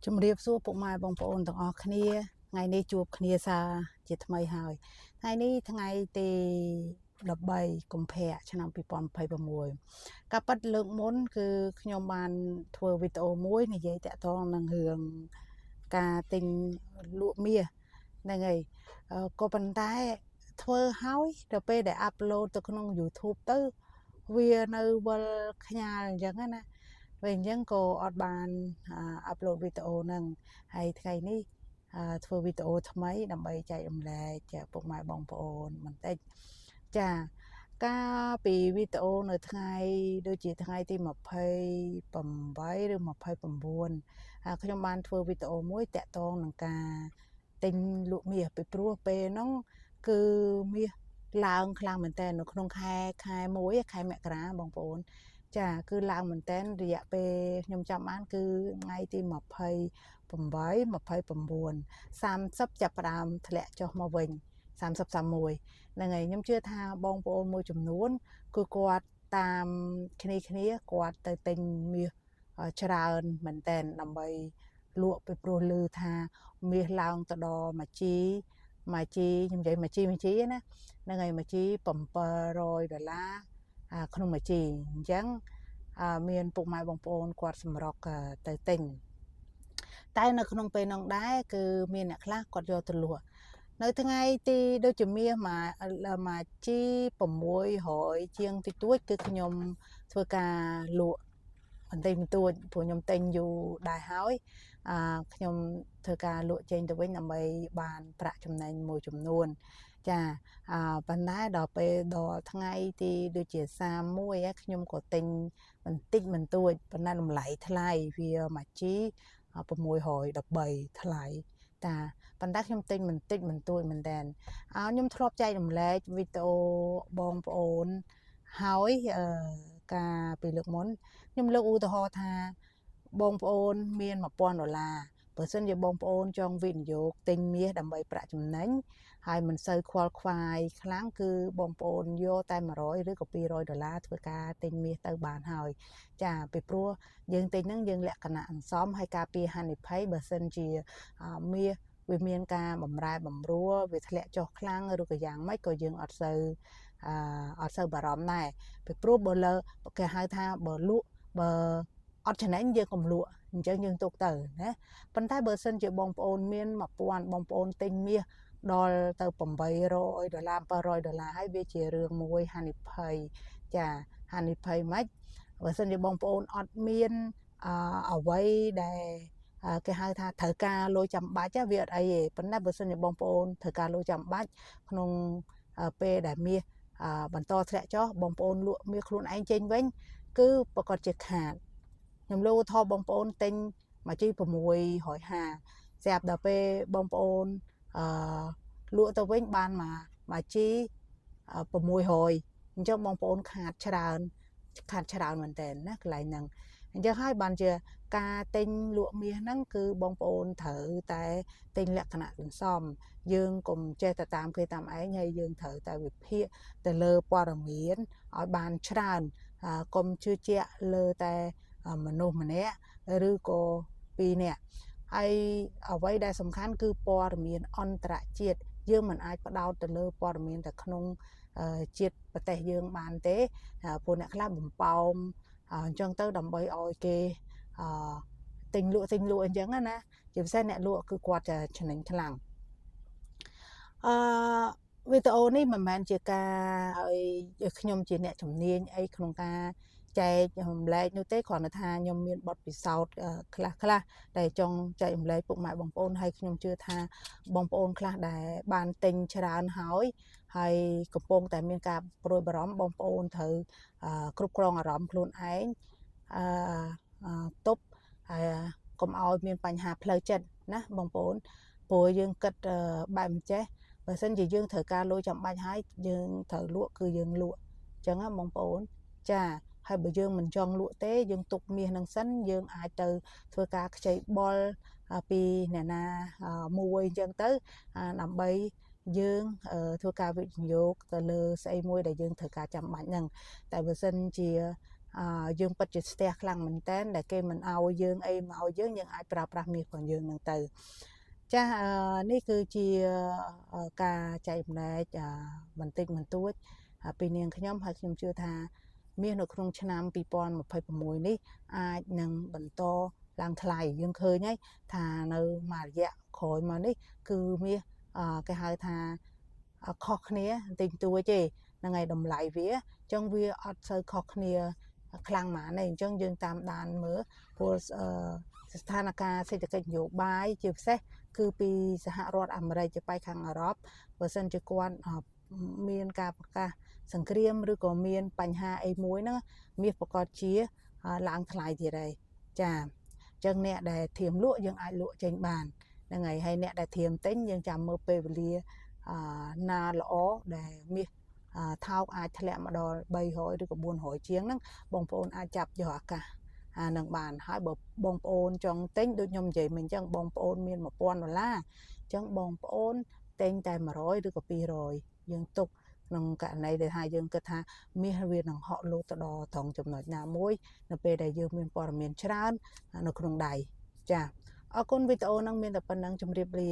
ជំរាបសួរពុកម៉ែបងប្អូនទាំងអស់គ្នាថ្ងៃនេះជួបគ្នាសារជាថ្មីហើយថ្ងៃនេះថ្ងៃទី13កុម្ភៈឆ្នាំ2026ការប៉ັດលើកមុនគឺខ្ញុំបានធ្វើវីដេអូមួយនិយាយតាក់ទងនឹងរឿងការទិញលក់មាសហ្នឹងហើយក៏ប៉ុន្តែធ្វើហើយដល់ពេលដែលអាប់ឡូតទៅក្នុង YouTube ទៅវានៅវិលខ្ញាល់អញ្ចឹងណាវិញអញ្ចឹងក៏អត់បានអាប់ឡូតវីដេអូហ្នឹងហើយថ្ងៃនេះធ្វើវីដេអូថ្មីដើម្បីចែករំលែកពុកម៉ែបងប្អូនបន្តិចចាកាលពីវីដេអូនៅថ្ងៃដូចជាថ្ងៃទី28ឬ29ខ្ញុំបានធ្វើវីដេអូមួយតាក់ទងនឹងការទិញលក់មាសពីព្រោះពេលហ្នឹងគឺមាសឡើងខ្លាំងមែនតើនៅក្នុងខែ1ខែមករាបងប្អូនចាគឺឡើងមែនតើរយៈពេលខ្ញុំចាំបានគឺថ្ងៃទី28 29 30ចាប់ផ្ដើមធ្លាក់ចុះមកវិញ30 31ហ្នឹងហើយខ្ញុំជឿថាបងប្អូនមួយចំនួនគឺគាត់តាមគ្នាគាត់ទៅទិញមាសច្រើនមែនតើដើម្បីលក់ពីព្រោះឮថាមាសឡើងទៅដល់មួយជីខ្ញុំនិយាយមួយជីណាហ្នឹងហើយមួយជី$700ក្នុងមួយជីអញ្ចឹងមានពុកម៉ែបងប្អូនគាត់សម្រុកទៅទិញតែនៅក្នុងពេលនោះដែរគឺមានអ្នកខ្លះគាត់យកទៅលក់នៅថ្ងៃទីដូចជាមាសមួយជី600ជាងតិចតួចគឺខ្ញុំធ្វើការលក់បន្តិចបន្តួចព្រោះខ្ញុំទិញយូរដែរហើយខ្ញុំធ្វើការលក់ចេញទៅវិញដើម្បីបានប្រាក់ចំណេញមួយចំនួនចាប៉ុន្តែដល់ពេលដល់ថ្ងៃទីដូចជា31ខ្ញុំក៏ទិញបន្តិចបន្តួចប៉ុន្តែតម្លៃថ្លៃវាមួយជី613ថ្លៃតាប៉ុន្តែខ្ញុំទិញបន្តិចបន្តួចមែនតើខ្ញុំធ្លាប់ចែករំលែកវីដេអូបងប្អូនហើយការពីលើកមុនខ្ញុំលើកឧទាហរណ៍ថាបងប្អូនមាន$1000បើសិនជាបងប្អូនចង់វិនិយោគទិញមាសដើម្បីប្រាក់ចំណេញហើយមិនសូវខ្វល់ខ្វាយខ្លាំងគឺបងប្អូនយកតែ$100ឬក៏$200ធ្វើការទិញមាសទៅបានហើយចាពីព្រោះយើងទិញហ្នឹងយើងលក្ខណៈអន្សមហើយការពារហានិភ័យបើសិនជាមាសវាមានការបំរែបំរួលវាធ្លាក់ចុះខ្លាំងឬក៏យ៉ាងម៉េចក៏យើងអត់សូវបារម្ភដែរពីព្រោះបើលើគេហៅថាបើលក់បើអត់ចំណេញយើងកុំលក់អញ្ចឹងយើងទុកទៅណាប៉ុន្តែបើសិនជាបងប្អូនមាន1000បងប្អូនទិញមាសដល់ទៅ$800 $700ហើយវាជារឿងមួយហានិភ័យចាហានិភ័យមិនបើសិនជាបងប្អូនអត់មានអ្វីដែលគេហៅថាត្រូវការលុយចាំបាច់វាអត់អីទេប៉ុន្តែបើសិនជាបងប្អូនត្រូវការលុយចាំបាច់ក្នុងពេលដែលមាសបន្តធ្លាក់ចុះបងប្អូនលក់មាសខ្លួនឯងចេញវិញគឺប្រកាសជាខាតខ្ញុំលើកឧទាហរណ៍បងប្អូនទិញមួយជី650ស្រាប់ដល់ពេលបងប្អូនលក់ទៅវិញបានមួយជី600អញ្ចឹងបងប្អូនខាតច្រើនមែនតើណាកន្លែងហ្នឹងអញ្ចឹងហើយបានជាការទិញលក់មាសហ្នឹងគឺបងប្អូនត្រូវតែទិញលក្ខណៈសន្សំយើងកុំចេះតែតាមគេតាមឯងហើយយើងត្រូវតែវិភាគទៅលើព័ត៌មានឲ្យបានច្រើនកុំជឿជាក់លើតែមនុស្សម្នាក់ឬក៏2នាក់ហើយអ្វីដែលសំខាន់គឺព័ត៌មានអន្តរជាតិយើងមិនអាចផ្ដោតទៅលើព័ត៌មានតែក្នុងជាតិប្រទេសយើងបានទេព្រោះអ្នកខ្លះបំប៉ោមអញ្ចឹងទៅដើម្បីឲ្យគេទិញលក់អញ្ចឹងណាជាពិសេសអ្នកលក់គឺគាត់จะចំណេញខ្លាំងវីដេអូនេះមិនមែនជាការឲ្យខ្ញុំជាអ្នកជំនាញអីក្នុងការចែករំលែកនោះទេគ្រាន់តែថាខ្ញុំមានបទពិសោធន៍ខ្លះដែលចង់ចែករំលែកពុកម៉ែបងប្អូនហើយខ្ញុំជឿថាបងប្អូនខ្លះដែលបានទិញច្រើនហើយកំពុងតែមានការព្រួយបារម្ភបងប្អូនត្រូវគ្រប់គ្រងអារម្មណ៍ខ្លួនឯងទប់ហើយកុំឲ្យមានបញ្ហាផ្លូវចិត្តណាបងប្អូនព្រោះយើងគិតបែបមិនចេះបើសិនជាយើងត្រូវការលុយចាំបាច់ហើយយើងត្រូវលក់គឺយើងលក់អញ្ចឹងណាបងប្អូនចាហើយបើយើងមិនចង់លក់ទេយើងទុកមាសនឹងសិនយើងអាចទៅធ្វើការខ្ចីបុលពីអ្នកណាមួយអញ្ចឹងទៅដើម្បីយើងធ្វើការវិនិយោគទៅលើស្អីមួយដែលយើងត្រូវការចាំបាច់ហ្នឹងតែបើសិនជា យើងពិតជាស្ទះខ្លាំងមែនតើដែលគេមិនឲ្យយើងអីមកឲ្យយើងអាចប្រើប្រាស់មាសរបស់យើងនឹងទៅចានេះគឺជាការចែកម្លែកបន្តិចបន្តួចពីនាងខ្ញុំហើយខ្ញុំជឿថាមាសនៅក្នុងឆ្នាំ2026នេះអាចនឹងបន្តឡើងថ្លៃយើងឃើញហើយថានៅមួយរយៈក្រោយមកនេះគឺមាសគេហៅថាខុសគ្នាបន្តិចបន្តួចទេហ្នឹងហើយតម្លៃវាអញ្ចឹងវាអត់សូវខុសគ្នាខ្លាំងម៉ានទេអញ្ចឹងយើងតាមដានមើលព្រោះស្ថានភាពសេដ្ឋកិច្ចនយោបាយជាពិសេសគឺពីសហរដ្ឋអាមេរិកទៅខាងអឺរ៉ុបបើសិនជាគាត់មានការប្រកាសសង្គ្រាមឬក៏មានបញ្ហាអីមួយហ្នឹងមាសប្រកាសជាឡើងថ្លៃទៀតហើយចាអញ្ចឹងអ្នកដែលធៀមលក់យើងអាចលក់ចេញបានហ្នឹងហើយហើយអ្នកដែលធៀមទិញយើងចាំមើលពេលវេលាណាល្អដែលមាសថោកអាចធ្លាក់មកដល់300ឬក៏400ជាងហ្នឹងបងប្អូនអាចចាប់យកឱកាសនឹងបានហើយបើបងប្អូនចង់ទិញដូចខ្ញុំនិយាយមិញអញ្ចឹងបងប្អូនមាន$1000អញ្ចឹងបងប្អូនទិញតែ100ឬក៏200យើងទុកក្នុងករណីដែលថាយើងគិតថាមាសវានឹងហក់លោតទៅដល់ត្រង់ចំណុចណាមួយនៅពេលដែលយើងមានព័ត៌មានច្រើននៅក្នុងដៃចាអរគុណវីដេអូហ្នឹងមានតែប៉ុណ្្នឹងជម្រាបលា